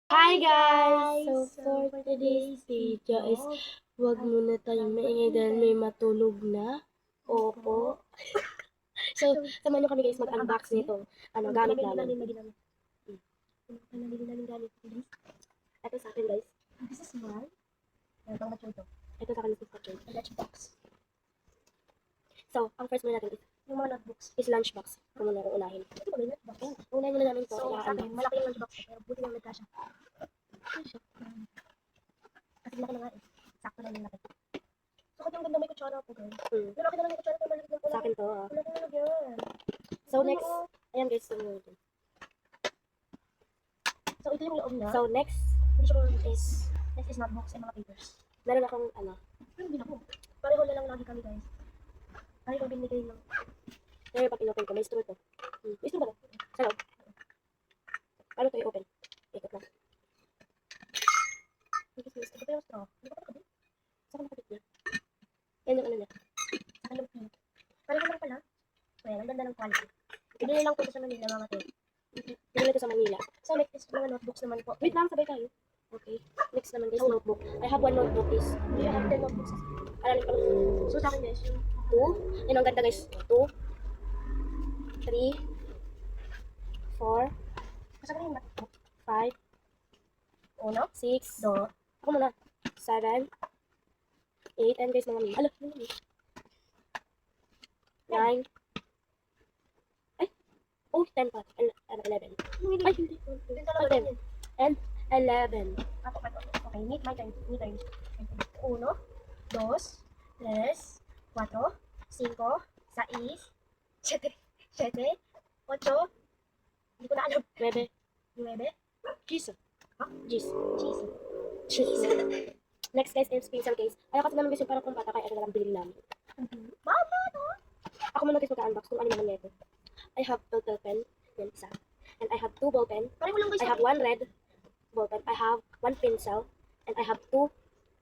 Hi guys! So for today's video is wag muna tayong maingay dahil may matulog na. Opo. So, samahan nyo kami guys mag-unbox nito. Gamit namin. Namili namin gamit. Ito sa akin guys. This is small. Ito mature to. Ito sa akin is package. Lunch box. So, ang first muna natin Yung mga notebooks. is lunchbox. Kung muna unahin. Ito ba may lunch box? Unahin muna namin ito. So, sa akin, malaki yung lunch box. Pero buti lang nagkasya. Kasi laki na nga eh. Sakto lang yung laki. So, yung ganda may kutsara po girl. Pero akin na lang yung kutsara pero maliit lang po. Sa akin to. Wala ko nalagyan. So next, ayan guys. So, ito yung loob niya. So next Hindi siya kung Next is notebooks and mga papers. meron akong Pero hindi na po. Pareho na lang lagi kami guys. Pareho binigay lang. pero pag in-open ko, may straw to. May straw ba to? Sa loob. Paano to i-open? Ikot lang. Ito pa yung straw. Hindi ko pa nakabit. Saan nakabit niya? Yan yung ano niya. Sa kalong pin. Pareho lang pala. Kaya, ang ganda ng quality. Ibili lang po ito sa Manila mga to. Pinili ko sa Manila. So, next is mga notebooks naman po. Wait lang, sabay tayo. Okay. Next naman guys, notebook. I have one notebook is, Do you have 10 notebooks? alam ko, So, sa akin guys, yung 2. Yan ang ganda guys. 2, 3, 4, Kasi yung notebook. 5, 1, 6, 2, ako muna, 7, 8, and guys, mga mini. Ala, mini. 9, ay, oh, 10 pa. 11. Ay, hindi. Yun talaga Okay. yun. And 11. Ako. Okay, meet my turn. 1, 2, 3, 4, 5, 6, 7, 8, hindi ko na alam. 9. 9, Jeez. Ha? Jeez. cheese. Next guys is pencil case. Ayaw kasi naman guys yung parang kung bata kaya ito na lang bilhin namin. Mama, no? Ako muna guys mag-unbox kung ano naman nito. I have total pen. Yan isa. And I have 2 ball pen. Pareho lang guys. I have 1 red ball pen. I have 1 pencil. And I have 2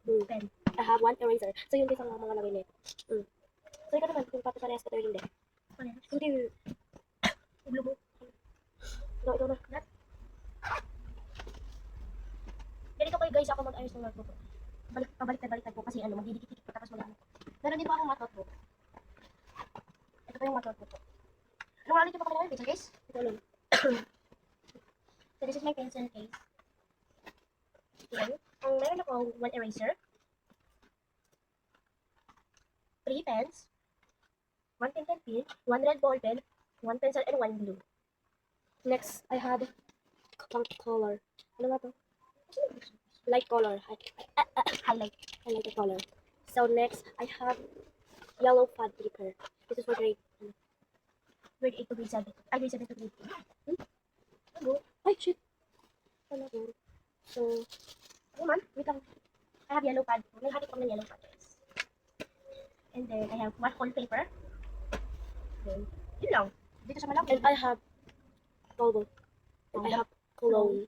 blue pen. I have 1 eraser. So yun guys ang mga lagay nito. So ikaw naman kung papaparehas ko tayo hindi. Parehas. Hindi. Blue book. Ito na. Ganito kayo guys, ako mag-ayos ng notebook. Pabaliktad po kasi magdidikit-dikit po tapos mag-ano. Meron din po akong math notebook. Ito po yung math notebook po. Anong wallet yung pa kami pencil case? Ito lang. So this is my pencil case. Yan. Ang meron ako 1 eraser, 3 pens, 1 pencil pen, 1 red ball pen, 1 pencil, and 1 blue. Next, I have color. Ano nga to? Light color. Highlight. I like the color. So next, I have yellow pad clicker. This is for grade. Grade 8 to grade 7. Ay, grade 7 to grade 8. Ano? Ay, shit. Ano to? So, Ano man? wait lang. I have yellow pad. May hati ko ng yellow pad. And then, I have one whole paper. Then, yun lang. Dito sa malaki. And I have bubble. And I have cologne.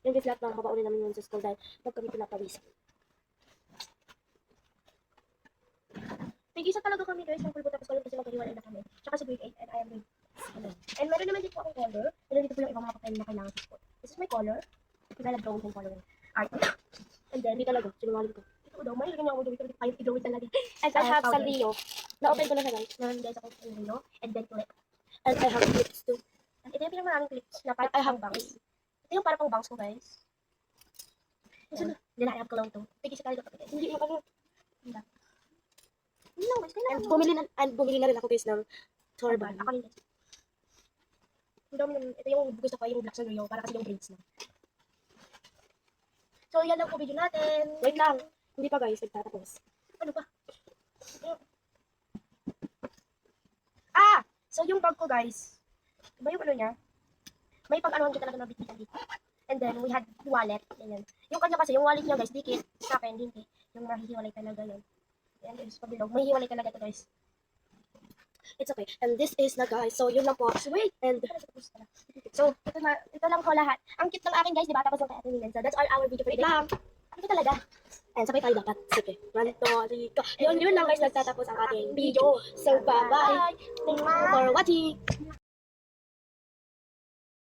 Yung guys lahat ng babaunin namin yun sa school dahil pag kami pinapawis. Tig-isa talaga kami guys ng pulbo tapos walang kasi maghiwalay na kami. Tsaka sa grade 8 and I am grade 7. And meron naman dito akong color. And then dito po yung ibang mga papel na kailangan sa school. This is my color. Because I love drawing and coloring. Art. And then, Hindi talaga. Sinungaling ko. ito daw, may ganyan ako dito. Ayaw i-drawing talaga. And I have Sanrio. Na-open ko na siya guys. Meron guys ako sa Rio. And then clip. And I have clips too. And ito yung pinamaraming clips na parang I have bangs. Ito yung parang pang bangs ko guys. Then I have cologne too. Tig-isa talaga kami guys. Hindi mo ano. Yun lang guys. Kailangan And bumili na rin ako guys ng turban. Ako rin guys. Ang dami naman. Ito yung gusto ko yung black sa Rio para kasi yung braids na. So yan lang po video natin. Wait lang. Hindi pa guys. Nagtatapos. Ano ba? So yung bag ko guys. Diba yung ano niya? May pag-anuhan siya talaga na bitbitan dito. And then we had wallet. Ganyan. Yung kanya kasi, yung wallet niya guys, dikit. Sa akin, hindi. Yung nahihiwalay talaga yun. Ayan guys, pabilog. Mahihiwalay talaga ito guys. It's okay. And this is na guys. So yun lang po. So wait. And So, ito lang po lahat. Ang cute ng akin guys, diba? Tapos yung kay Ate Milen. So that's all our video for wait today. lang. Ito talaga. And sabay tayo dapat. Sige. 1, 2, 3, go. Yun lang guys. Nagtatapos ang ating video. So bye-bye. Thank you for watching.